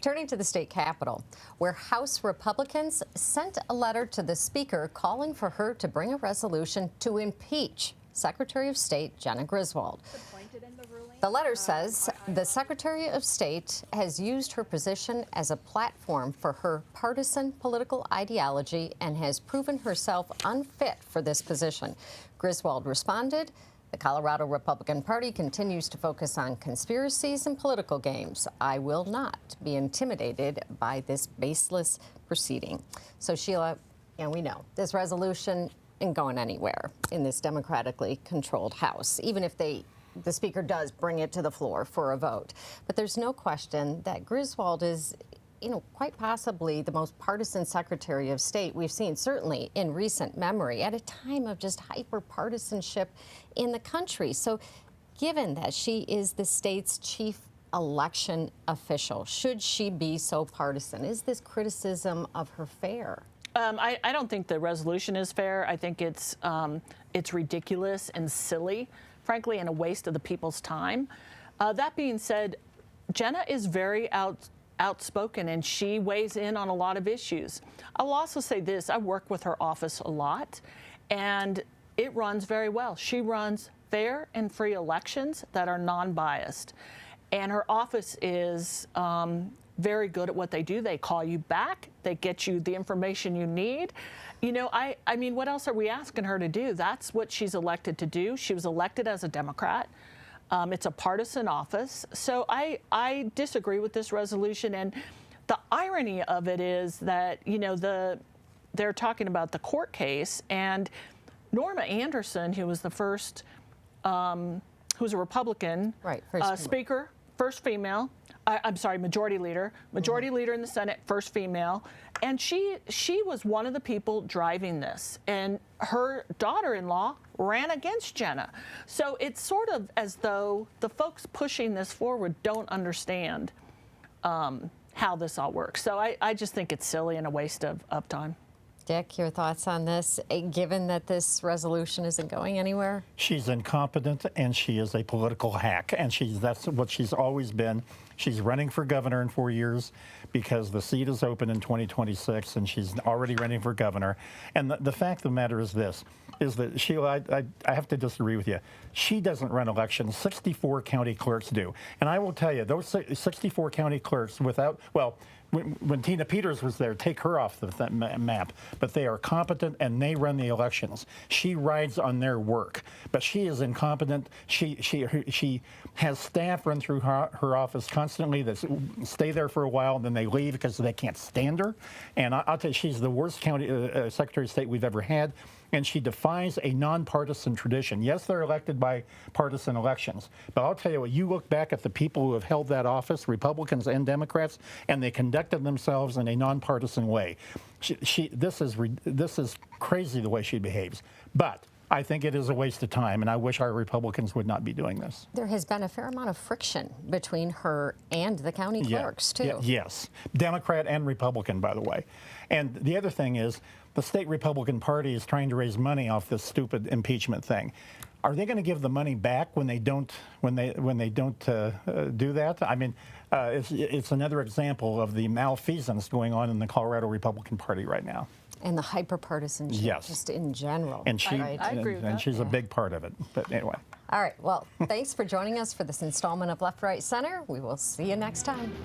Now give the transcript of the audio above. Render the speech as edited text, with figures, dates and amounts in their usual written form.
Turning to the state capitol, where House Republicans sent a letter to the Speaker calling for her to bring a resolution to impeach Secretary of State Jena Griswold. The letter says the Secretary of State has used her position as a platform for her partisan political ideology and has proven herself unfit for this position. Griswold responded, "The Colorado Republican Party continues to focus on conspiracies and political games. I will not be intimidated by this baseless proceeding." So, Sheila, we know this resolution isn't going anywhere in this democratically controlled House, even if the Speaker does bring it to the floor for a vote. But there's no question that Griswold is, quite possibly the most partisan Secretary of State we've seen, certainly in recent memory, at a time of just hyper-partisanship in the country. So given that she is the state's chief election official, should she be so partisan? Is this criticism of her fair? I don't think the resolution is fair. I think it's ridiculous and silly, frankly, and a waste of the people's time. That being said, Jena is very outspoken, and she weighs in on a lot of issues. I'll also say this: I work with her office a lot, and it runs very well. She runs fair and free elections that are non-biased, and her office is very good at what they do. They call you back. They get you the information you need. I mean, what else are we asking her to do? That's what she's elected to do. She was elected as a Democrat. It's a partisan office. So I disagree with this resolution. And the irony of it is that, they're talking about the court case, and Norma Anderson, who was the first, who's a Republican, right, Speaker, first female, I'm sorry, majority leader in the Senate, first female, and she was one of the people driving this, and her daughter-in-law ran against Jena. So it's sort of as though the folks pushing this forward don't understand how this all works. So I just think it's silly and a waste of time. Dick, your thoughts on this, given that this resolution isn't going anywhere? She's incompetent, and she is a political hack, and that's what she's always been. She's running for governor in 4 years because the seat is open in 2026, and she's already running for governor. And the fact of the matter is this, is that, Sheila, I have to disagree with you. She doesn't run elections. 64 county clerks do. And I will tell you, those 64 county clerks when Tina Peters was there, take her off the map. But they are competent, and they run the elections. She rides on their work, but she is incompetent. She has staff run through her office constantly that stay there for a while, and then they leave because they can't stand her. And I'll tell you, she's the worst county Secretary of State we've ever had. And she defies a nonpartisan tradition. Yes, they're elected by partisan elections, but I'll tell you what, you look back at the people who have held that office, Republicans and Democrats, and they conducted themselves in a nonpartisan way. This is crazy the way she behaves. But I think it is a waste of time, and I wish our Republicans would not be doing this. There has been a fair amount of friction between her and the county clerks, too. Yes, Democrat and Republican, by the way. And the other thing is, the state Republican Party is trying to raise money off this stupid impeachment thing. Are they going to give the money back when they don't do that? I mean, it's another example of the malfeasance going on in the Colorado Republican Party right now. And the hyper-partisanship, just in general. And I agree with that. And she's a big part of it. But anyway. All right. Well, thanks for joining us for this installment of Left, Right, Center. We will see you next time.